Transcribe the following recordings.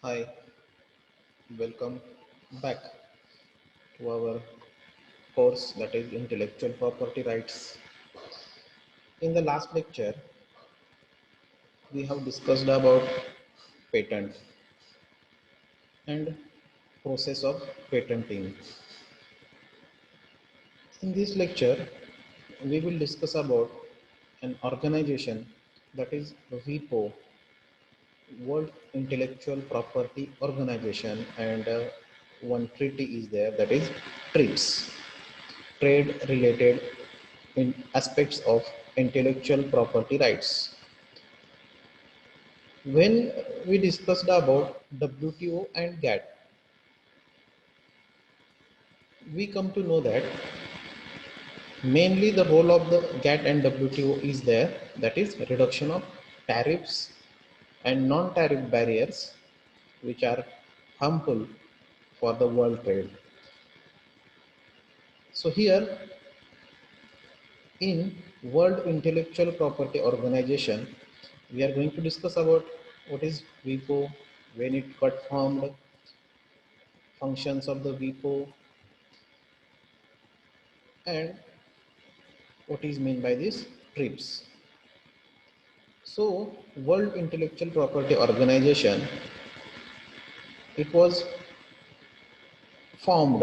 Hi, welcome back to our course that is Intellectual Property Rights. In the last lecture, we have discussed about patent and process of patenting. In this lecture, we will discuss about an organization that is WIPO, World Intellectual Property Organization, and one treaty is there that is TRIPS, trade related in aspects of intellectual property rights. When we discussed about WTO and GATT, we come to know that mainly the role of the GATT and WTO is there, that is reduction of tariffs and non-tariff barriers which are harmful for the world trade. So here in World Intellectual Property Organization, we are going to discuss about what is WIPO, when it got formed, functions of the WIPO, and what is meant by this TRIPS. So, World Intellectual Property Organization, it was formed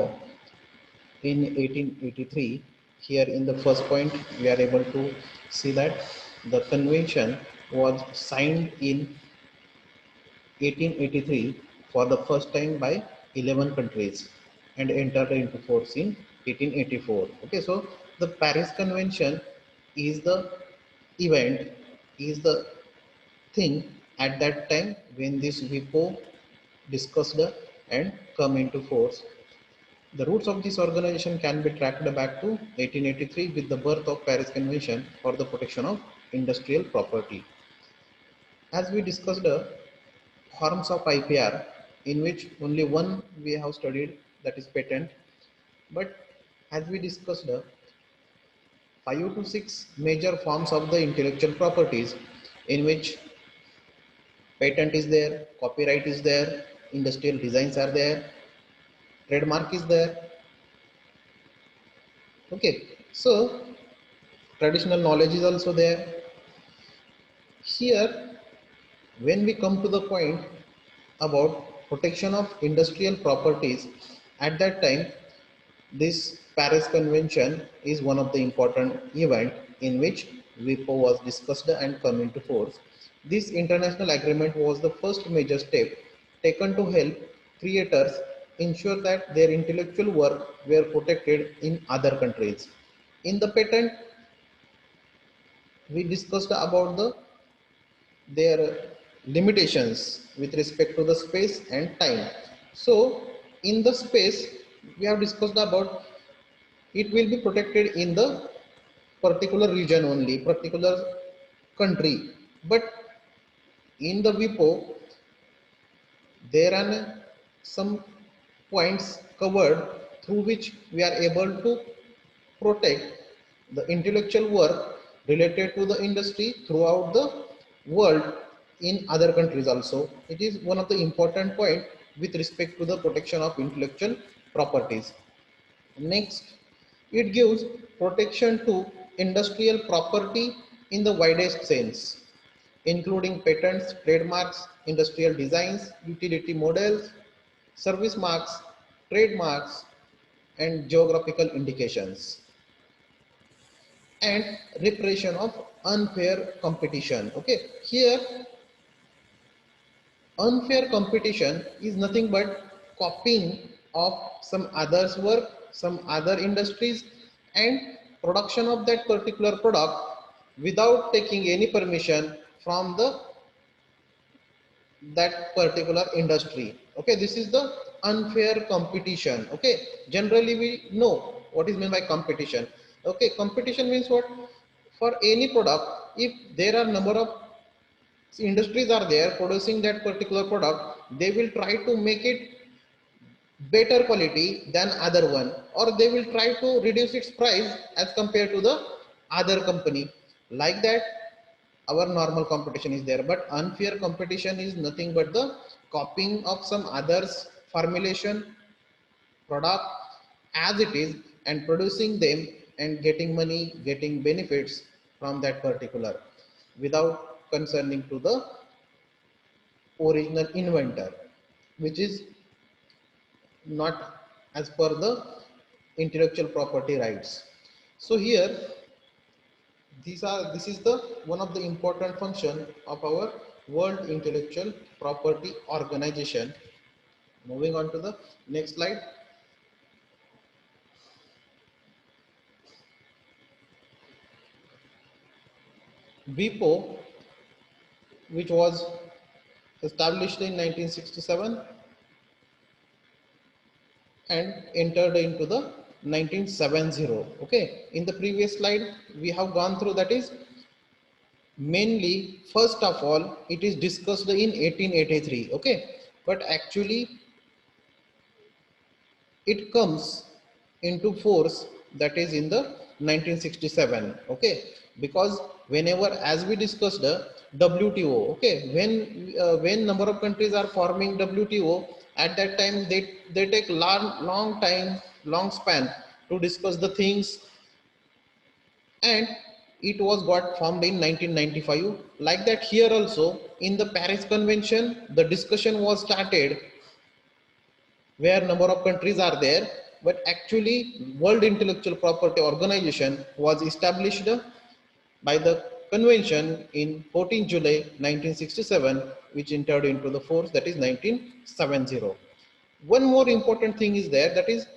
in 1883. Here in the first point, we are able to see that the convention was signed in 1883 for the first time by 11 countries and entered into force in 1884. Okay, so the Paris Convention is the event, is the thing at that time when this WIPO discussed and come into force. The roots of this organization can be tracked back to 1883 with the birth of Paris Convention for the protection of industrial property. As we discussed forms of IPR, in which only one we have studied, that is patent, but as we discussed 5 to 6 major forms of the intellectual properties, in which patent is there, copyright is there, industrial designs are there, trademark is there. Okay, so traditional knowledge is also there. Here, when we come to the point about protection of industrial properties, at that time, this Paris Convention is one of the important event in which WIPO was discussed and come into force. This international agreement was the first major step taken to help creators ensure that their intellectual work were protected in other countries. In the patent, we discussed about their limitations with respect to the space and time. So in the space, we have discussed about it will be protected in the particular region only, particular country. But in the WIPO, there are some points covered through which we are able to protect the intellectual work related to the industry throughout the world in other countries also. It is one of the important point with respect to the protection of intellectual properties. Next, it gives protection to industrial property in the widest sense, including patents, trademarks, industrial designs, utility models, service marks, trademarks, and geographical indications, and repression of unfair competition. Okay, here unfair competition is nothing but copying of some others work, some other industries, and production of that particular product without taking any permission from the that particular industry. Okay, this is the unfair competition. Okay, generally we know what is meant by competition. Okay, competition means what? For any product, if there are number of industries are there producing that particular product, they will try to make it better quality than other one, or they will try to reduce its price as compared to the other company. Like that, our normal competition is there, but unfair competition is nothing but the copying of some others formulation product as it is and producing them and getting money, getting benefits from that particular without concerning to the original inventor, which is not as per the intellectual property rights. So here this is the one of the important function of our World Intellectual Property Organization. Moving on to the next slide. WIPO, which was established in 1967 and entered into the 1970. Okay, in the previous slide we have gone through, that is mainly first of all it is discussed in 1883. Okay, but actually it comes into force, that is in the 1967. Okay, because whenever, as we discussed, WTO, okay, when number of countries are forming WTO, at that time they take long time, long span to discuss the things, and it was got formed in 1995. Like that here also in the Paris Convention the discussion was started where number of countries are there, but actually World Intellectual Property Organization was established by the convention in 14 July 1967, which entered into the force, that is 1970. One more important thing is there, that is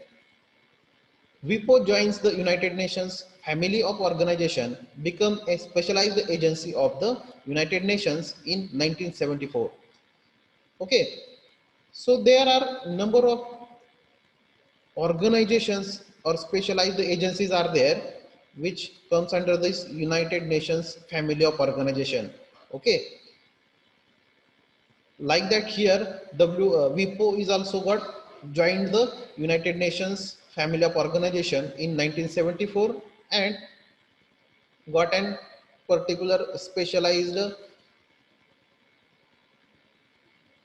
WIPO joins the United Nations family of organization, become a specialized agency of the United Nations in 1974. Okay, so there are number of organizations or specialized agencies are there which comes under this United Nations family of organization. Okay, like that here WIPO is also got joined the United Nations family of organization in 1974 and got an particular specialized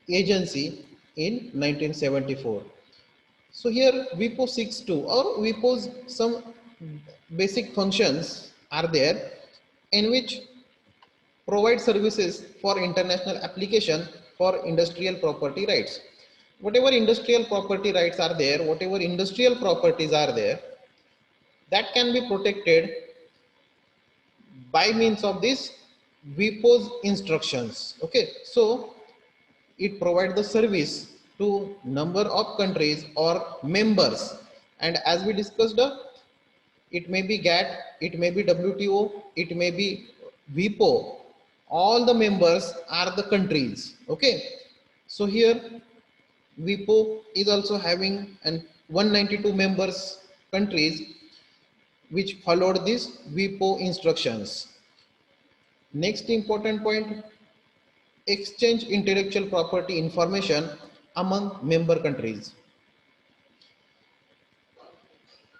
agency in 1974. So here WIPO 6.2 or WIPO's some basic functions are there in which provide services for international application for industrial property rights. Whatever industrial property rights are there, whatever industrial properties are there, that can be protected by means of this WIPO's instructions. Okay, so it provides the service to number of countries or members, and as we discussed, it may be GATT, it may be WTO, it may be WIPO. All the members are the countries. Okay, so here WIPO is also having an 192 members countries which followed these WIPO instructions. Next important point, exchange intellectual property information among member countries.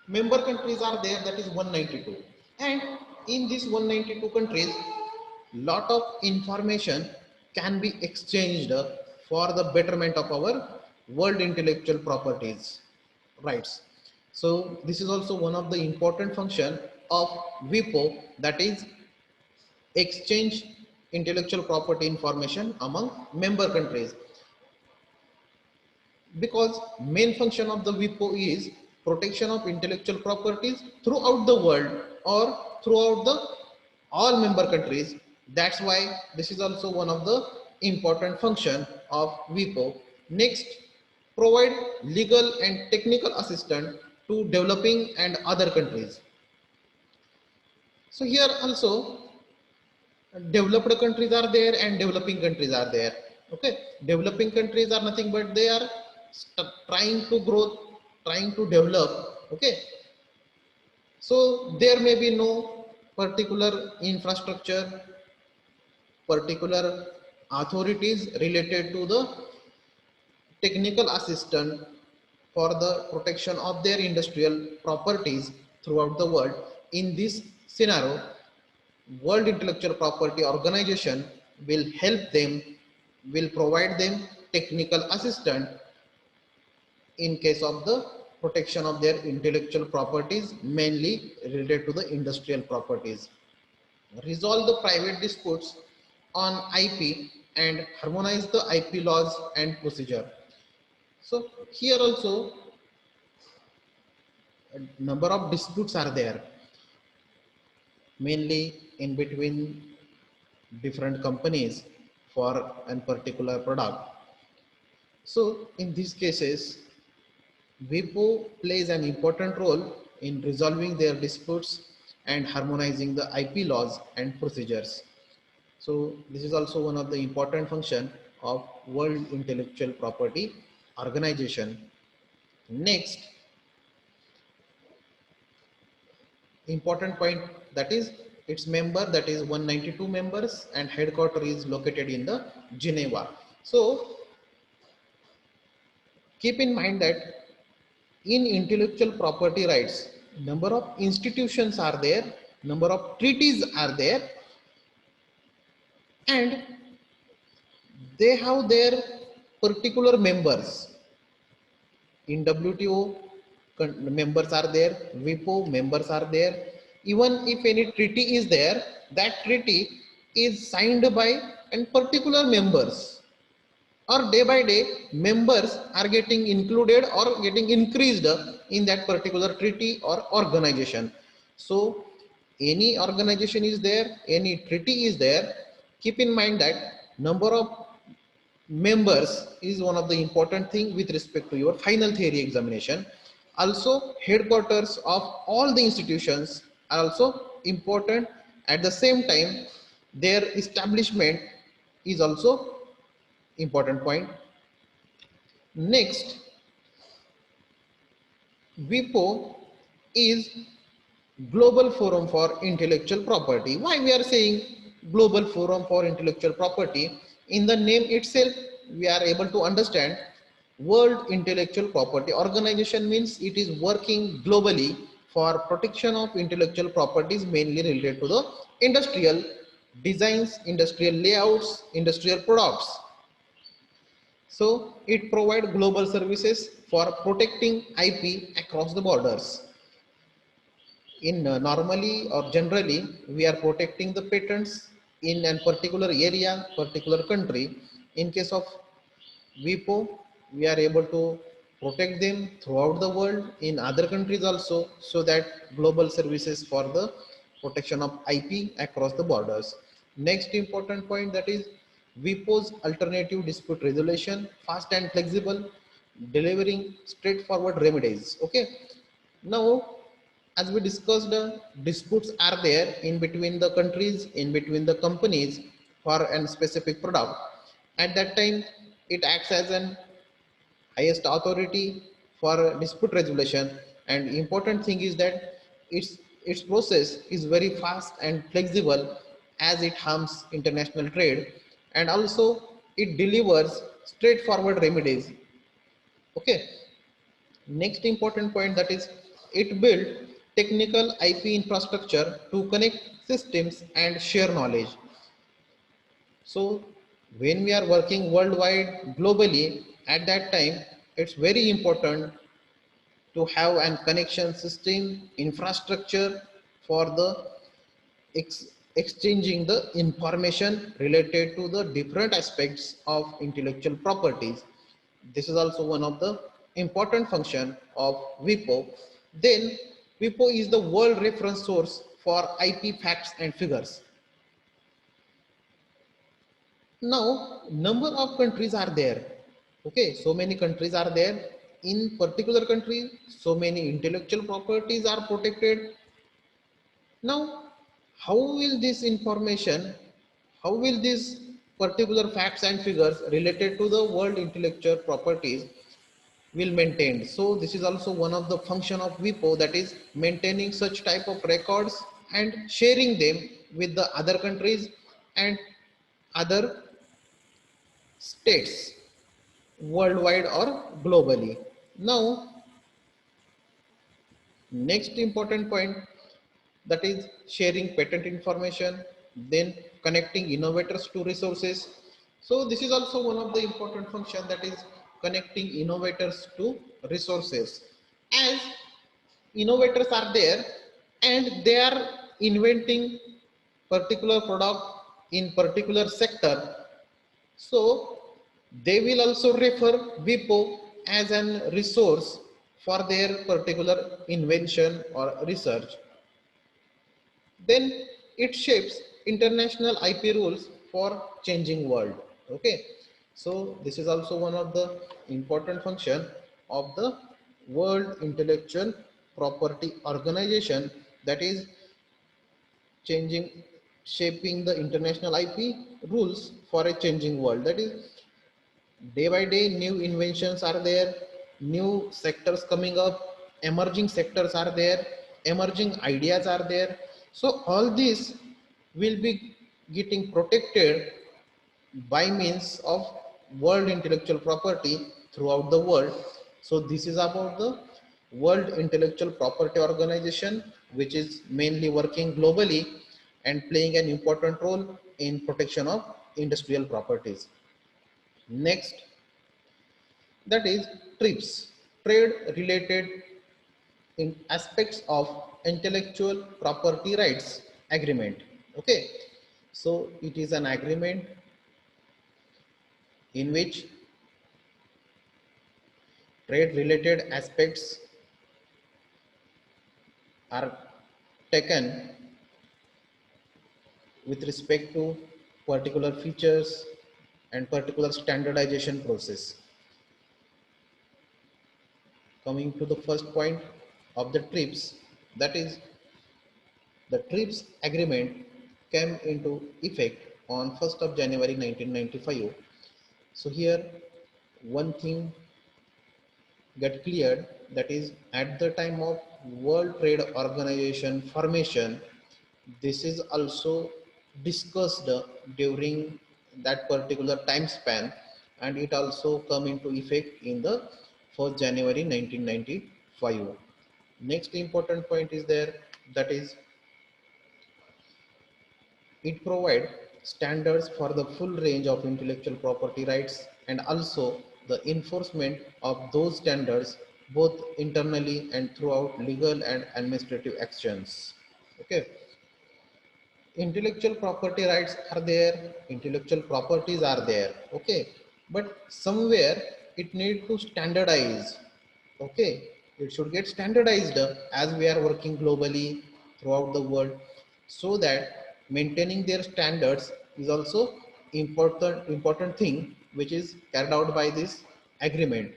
Member countries are there, that is 192, and in these 192 countries lot of information can be exchanged for the betterment of our world intellectual properties rights. So this is also one of the important function of WIPO, that is exchange intellectual property information among member countries, because main function of the WIPO is protection of intellectual properties throughout the world or throughout the all member countries. That's why this is also one of the important function of WIPO. Next, provide legal and technical assistance to developing and other countries. So here also developed countries are there and developing countries are there. Okay, developing countries are nothing but they are trying to grow, trying to develop. Okay, so there may be no particular infrastructure, particular authorities related to the technical assistance for the protection of their industrial properties throughout the world. In this scenario, World Intellectual Property Organization will help them, will provide them technical assistance in case of the protection of their intellectual properties, mainly related to the industrial properties. Resolve the private disputes on IP and harmonize the IP laws and procedure. So here also a number of disputes are there, mainly in between different companies for a particular product. So in these cases, WIPO plays an important role in resolving their disputes and harmonizing the IP laws and procedures. So this is also one of the important function of World Intellectual Property Organization. Next important point, that is its member, that is 192 members, and headquarter is located in the Geneva. So keep in mind that in intellectual property rights, number of institutions are there, number of treaties are there, and they have their particular members. In WTO, members are there, WIPO members are there. Even if any treaty is there, that treaty is signed by and particular members, or day by day members are getting included or getting increased in that particular treaty or organization. So any organization is there, any treaty is there, keep in mind that number of members is one of the important thing with respect to your final theory examination. Also headquarters of all the institutions are also important. At the same time, their establishment is also important point. Next, WIPO is Global Forum for Intellectual Property. Why we are saying Global Forum for Intellectual Property? In the name itself, we are able to understand World Intellectual Property Organization means it is working globally for protection of intellectual properties, mainly related to the industrial designs, industrial layouts, industrial products. So it provides global services for protecting IP across the borders. In normally or generally, we are protecting the patents in a particular area, particular country. In case of WIPO, we are able to protect them throughout the world in other countries also, so that global services for the protection of IP across the borders. Next important point, that is WIPO's alternative dispute resolution, fast and flexible, delivering straightforward remedies. Okay. Now, as we discussed, disputes are there in between the countries, in between the companies for a specific product. At that time, it acts as an highest authority for dispute resolution. And important thing is that its process is very fast and flexible, as it harms international trade, and also it delivers straightforward remedies. Okay. Next important point, that is it built technical IP infrastructure to connect systems and share knowledge. So when we are working worldwide, globally, at that time, it's very important to have an connection system infrastructure for the exchanging the information related to the different aspects of intellectual properties. This is also one of the important function of WIPO. Then WIPO is the world reference source for IP facts and figures. Now number of countries are there. Okay, so many countries are there. In particular country, so many intellectual properties are protected. Now, how will this information, how will these particular facts and figures related to the world intellectual properties will maintain? So this is also one of the function of WIPO, that is maintaining such type of records and sharing them with the other countries and other states worldwide or globally. Now, next important point, that is sharing patent information, then connecting innovators to resources. So this is also one of the important function, that is connecting innovators to resources. As innovators are there and they are inventing particular product in particular sector, so they will also refer WIPO as an resource for their particular invention or research. Then it shapes international IP rules for changing world. Okay, so this is also one of the important function of the World Intellectual Property Organization, that is changing, shaping the international IP rules for a changing world. That is day by day new inventions are there, new sectors coming up, emerging sectors are there, emerging ideas are there. So all these will be getting protected by means of world intellectual property throughout the world. So this is about the World Intellectual Property Organization, which is mainly working globally and playing an important role in protection of industrial properties. Next, that is TRIPS, trade related in aspects of intellectual property rights agreement. Okay, so it is an agreement in which trade related aspects are taken with respect to particular features and particular standardization process. Coming to the first point of the TRIPS, that is the TRIPS agreement came into effect on 1st of January 1995. So here one thing get cleared, that is at the time of World Trade Organization formation, this is also discussed during that particular time span, and it also come into effect in the 1st January 1995. Next important point is there, that is it provides standards for the full range of intellectual property rights and also the enforcement of those standards both internally and throughout legal and administrative actions. Okay, intellectual property rights are there, intellectual properties are there. Okay, but somewhere it need to standardize. Okay, it should get standardized as we are working globally throughout the world, so that maintaining their standards is also important thing which is carried out by this agreement,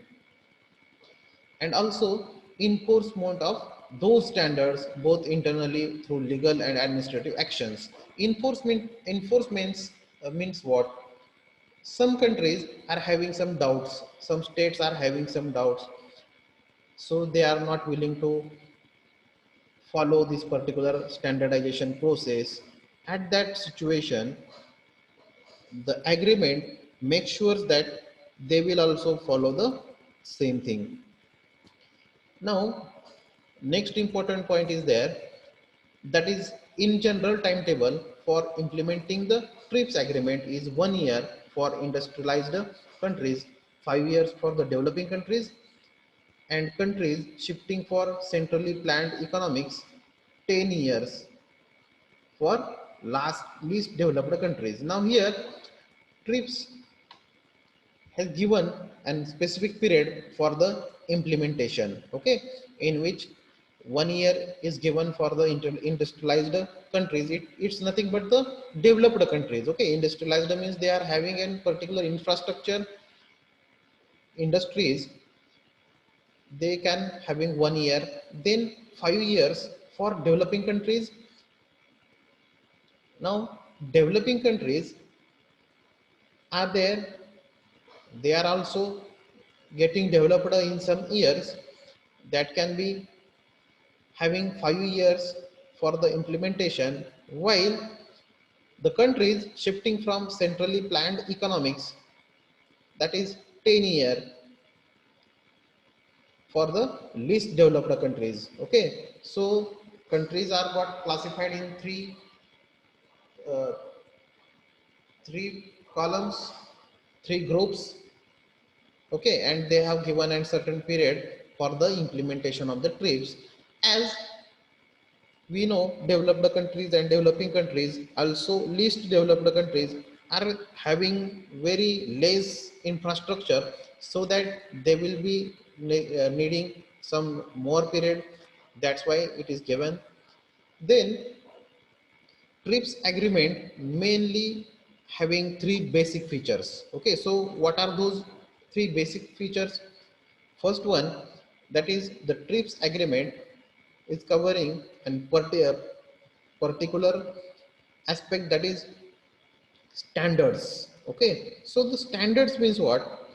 and also enforcement of those standards both internally through legal and administrative actions. Enforcements means what? Some countries are having some doubts, some states are having some doubts, so they are not willing to follow this particular standardization process. At that situation, the agreement makes sure that they will also follow the same thing. Now, next important point is there, that is in general timetable for implementing the TRIPS agreement is 1 year for industrialized countries, 5 years for the developing countries, and countries shifting for centrally planned economics, 10 years for least developed countries. Now here TRIPS has given a specific period for the implementation. Okay, in which 1 year is given for the industrialized countries. It's nothing but the developed countries. Okay, industrialized means they are having a particular infrastructure industries, they can having 1 year. Then 5 years for developing countries. Now developing countries are there, they are also getting developed in some years, that can be having 5 years for the implementation, while the countries shifting from centrally planned economics, that is 10 year for the least developed countries. Okay, so countries are got classified in uh, three columns, three groups. Okay, and they have given a certain period for the implementation of the TRIPS. As we know, developed countries and developing countries, also least developed countries, are having very less infrastructure, so that they will be needing some more period. That's why it is given. Then TRIPS agreement mainly having three basic features. Okay, so what are those three basic features? First one, that is the TRIPS agreement is covering and particular aspect, that is standards. Okay, so the standards means what?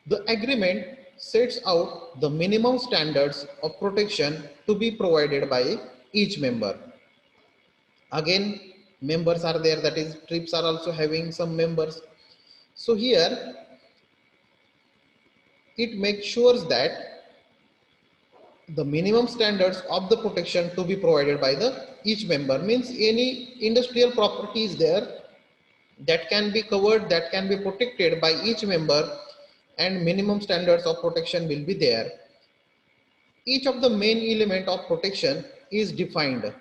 The agreement sets out the minimum standards of protection to be provided by each member. Again, members are there, that is TRIPS are also having some members. So here it makes sure that the minimum standards of the protection to be provided by the each member, means any industrial property is there that can be covered, that can be protected by each member, and minimum standards of protection will be there. Each of the main element of protection is defined,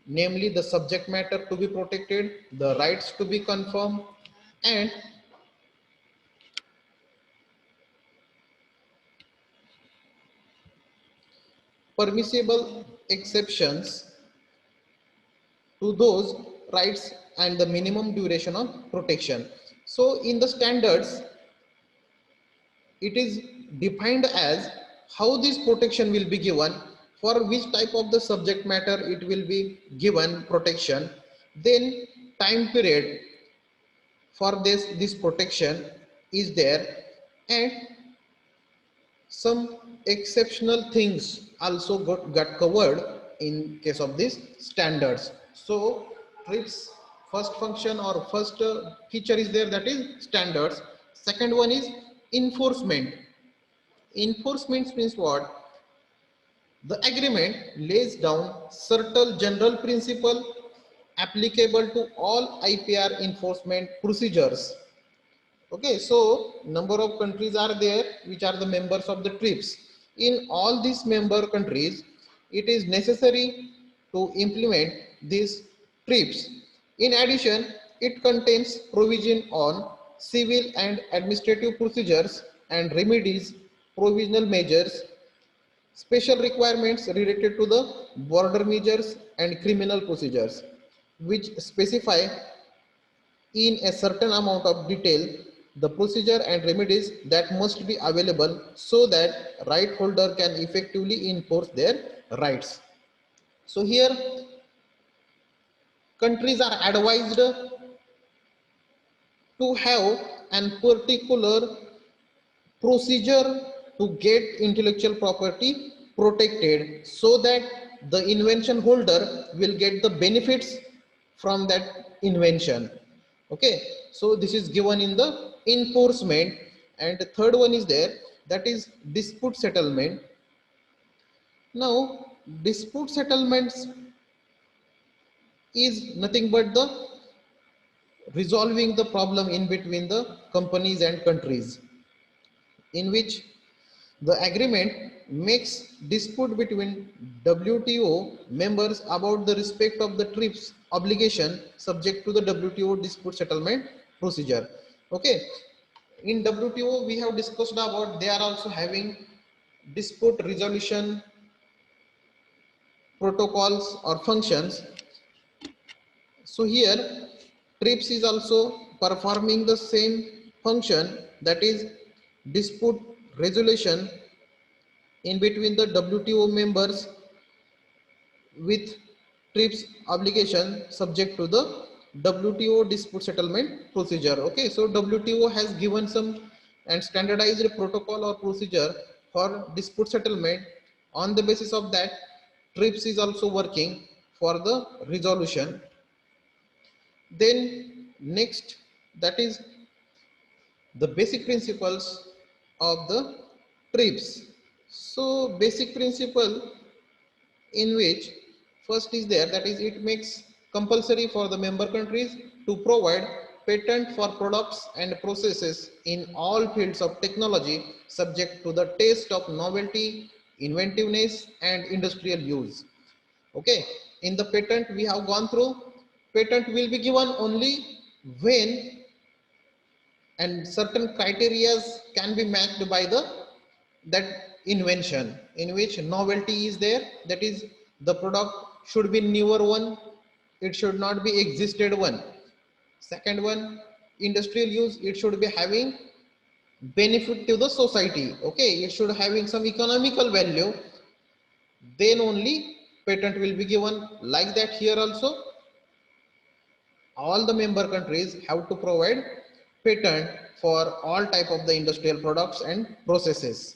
namely the subject matter to be protected, the rights to be confirmed, and permissible exceptions to those rights, and the minimum duration of protection. So in the standards, it is defined as how this protection will be given, for which type of the subject matter it will be given protection, then time period for this protection is there, and some exceptional things also got covered in case of these standards. So TRIPS first function or first feature is there, that is standards. Second one is enforcement. Enforcement means what? The agreement lays down certain general principle applicable to all IPR enforcement procedures. Okay, so number of countries are there which are the members of the TRIPS. In all these member countries, it is necessary to implement these TRIPS. In addition, it contains provision on civil and administrative procedures and remedies, provisional measures, special requirements related to the border measures and criminal procedures, which specify in a certain amount of detail the procedure and remedies that must be available, so that right holder can effectively enforce their rights. So here countries are advised to have a particular procedure to get intellectual property protected, so that the invention holder will get the benefits from that invention. Okay, so this is given in the enforcement. And the third one is there, that is dispute settlement. Now dispute settlements is nothing but the resolving the problem in between the companies and countries, in which the agreement makes dispute between WTO members about the respect of the TRIPS obligation subject to the WTO dispute settlement procedure. Okay, in WTO we have discussed about they are also having dispute resolution protocols or functions. So here TRIPS is also performing the same function, that is dispute resolution in between the WTO members with TRIPS obligation subject to the WTO dispute settlement procedure. Okay, so WTO has given some and standardized protocol or procedure for dispute settlement. On the basis of that, TRIPS is also working for the resolution. Then next, that is the basic principles of the TRIPS. So basic principle in which first is there, that is it makes compulsory for the member countries to provide patent for products and processes in all fields of technology subject to the test of novelty, inventiveness and industrial use. Okay, in the patent we have gone through, patent will be given only when and certain criterias can be matched by the that invention in which novelty is there, that is the product should be newer one, it should not be existed one. Second one, industrial use, it should be having benefit to the society, okay, it should having some economical value, then only patent will be given. Like that here also all the member countries have to provide patent for all type of the industrial products and processes.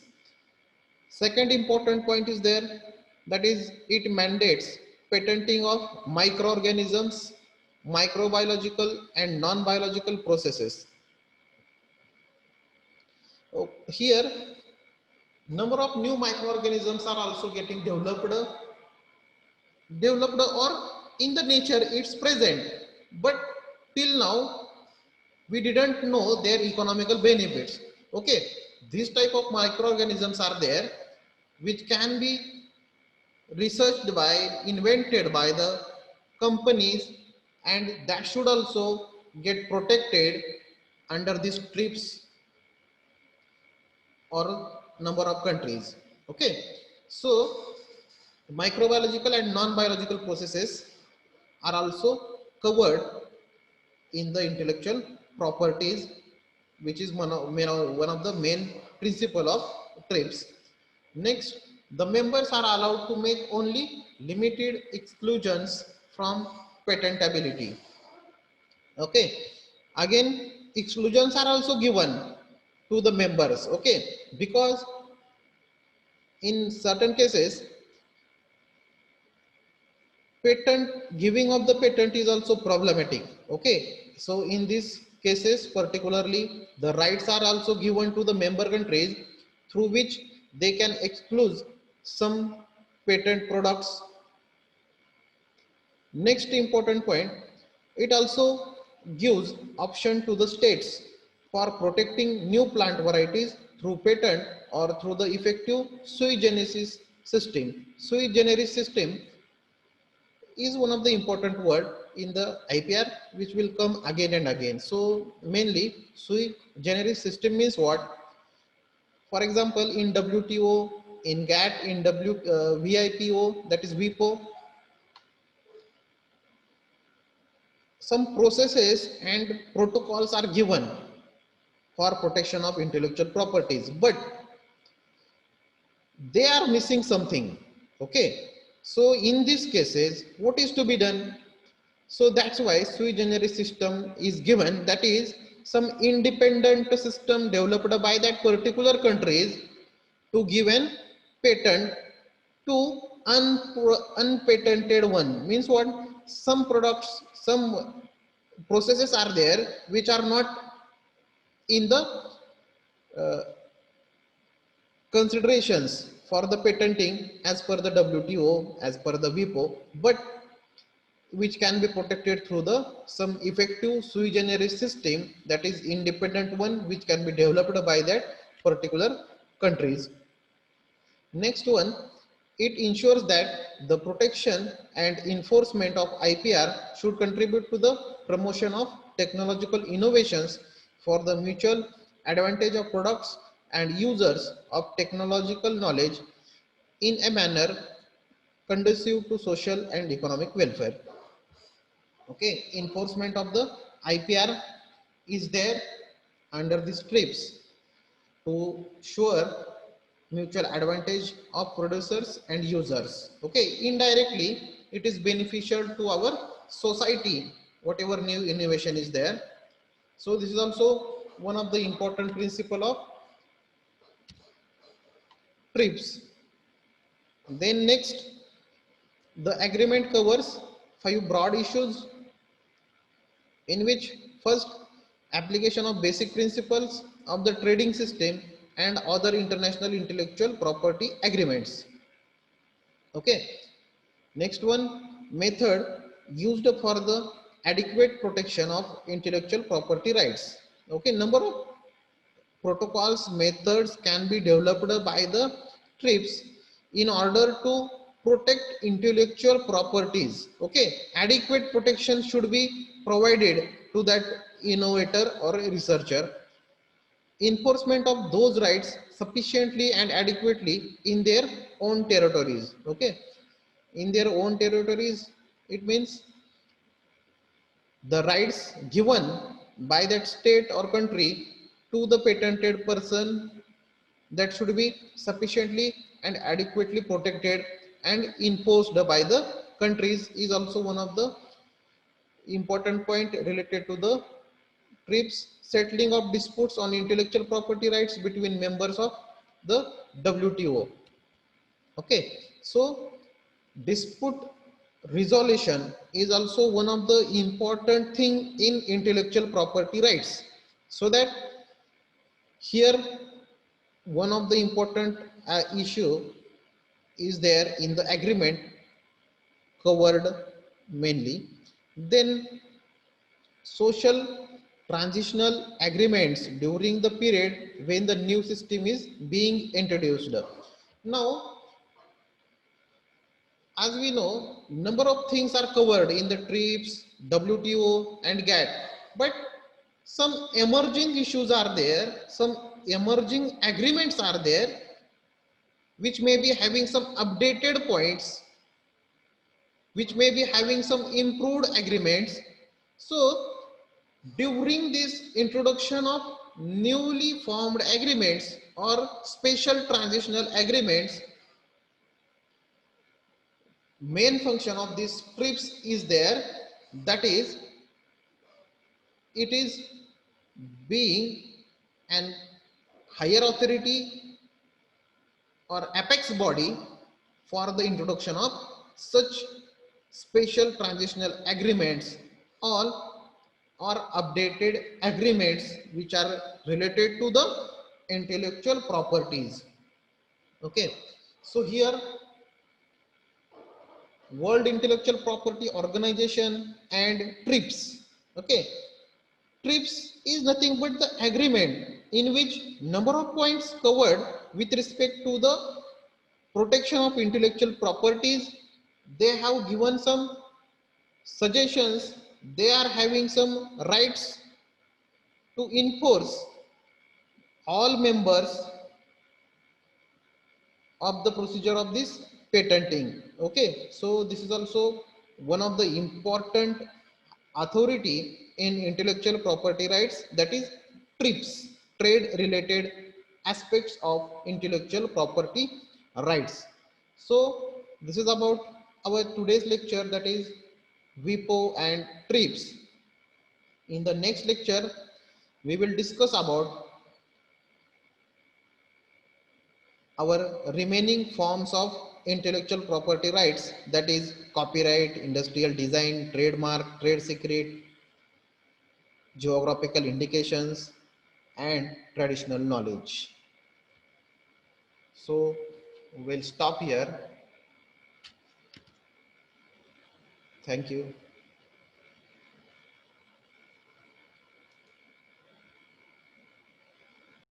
Second important point is there, that is it mandates patenting of microorganisms, microbiological and non-biological processes. Here number of new microorganisms are also getting developed or in the nature it's present, but till now we didn't know their economical benefits. Okay, these type of microorganisms are there which can be researched by, invented by the companies, and that should also get protected under these TRIPS or number of countries. Okay, so microbiological and non-biological processes are also covered in the intellectual properties, which is one of the main principle of TRIPS. Next, the members are allowed to make only limited exclusions from patentability. Okay, again exclusions are also given to the members, okay, because in certain cases patent giving of the patent is also problematic. Okay, so in these cases particularly the rights are also given to the member countries through which they can exclude some patent products. Next important point, it also gives option to the states for protecting new plant varieties through patent or through the effective sui generis system. Sui generis system is one of the important word in the IPR which will come again and again. So mainly sui generis system means what? For example, in WTO, in GATT, in WIPO, that is WIPO, some processes and protocols are given for protection of intellectual properties, but they are missing something. Okay, so in these cases what is to be done? So that's why sui generis system is given, that is some independent system developed by that particular countries to give an patent to unpatented one. Means what? Some products, some processes are there which are not in the uh, considerations for the patenting as per the WTO, as per the WIPO, but which can be protected through the some effective sui generis system, that is independent one which can be developed by that particular countries. Next one, it ensures that the protection and enforcement of IPR should contribute to the promotion of technological innovations for the mutual advantage of products and users of technological knowledge in a manner conducive to social and economic welfare. Okay, enforcement of the IPR is there under these TRIPS to sure mutual advantage of producers and users. Okay, indirectly it is beneficial to our society, whatever new innovation is there. So this is also one of the important principle of TRIPS. Then next, the agreement covers 5 broad issues in which first, application of basic principles of the trading system and other international intellectual property agreements. Okay, Next one, method used for the adequate protection of intellectual property rights. Okay, number of protocols methods can be developed by the TRIPS in order to protect intellectual properties. Okay, adequate protection should be provided to that innovator or researcher. Enforcement of those rights sufficiently and adequately in their own territories. Okay, in their own territories, it means the rights given by that state or country to the patented person, that should be sufficiently and adequately protected and enforced by the countries, is also one of the important point related to the TRIPS. Settling of disputes on intellectual property rights between members of the WTO. Okay, so dispute resolution is also one of the important thing in intellectual property rights. So that here one of the important issue is there in the agreement covered mainly. Then social transitional agreements during the period when the new system is being introduced. Now, as we know, number of things are covered in the TRIPS, WTO, and GATT, but some emerging issues are there, some emerging agreements are there, which may be having some updated points, which may be having some improved agreements. So, during this introduction of newly formed agreements or special transitional agreements, main function of this TRIPS is there, that is, it is being an higher authority or apex body for the introduction of such special transitional agreements or updated agreements which are related to the intellectual properties. Okay, so here World Intellectual Property Organization and TRIPS. Okay, TRIPS is nothing but the agreement in which number of points covered with respect to the protection of intellectual properties. They have given some suggestions. They are having some rights to enforce all members of the procedure of this patenting. Okay, so this is also one of the important authority in intellectual property rights, that is TRIPS, trade related aspects of intellectual property rights. So this is about our today's lecture, that is WIPO and TRIPS. In the next lecture we will discuss about our remaining forms of intellectual property rights, that is copyright, industrial design, trademark, trade secret, geographical indications, and traditional knowledge. So we'll stop here. Thank you.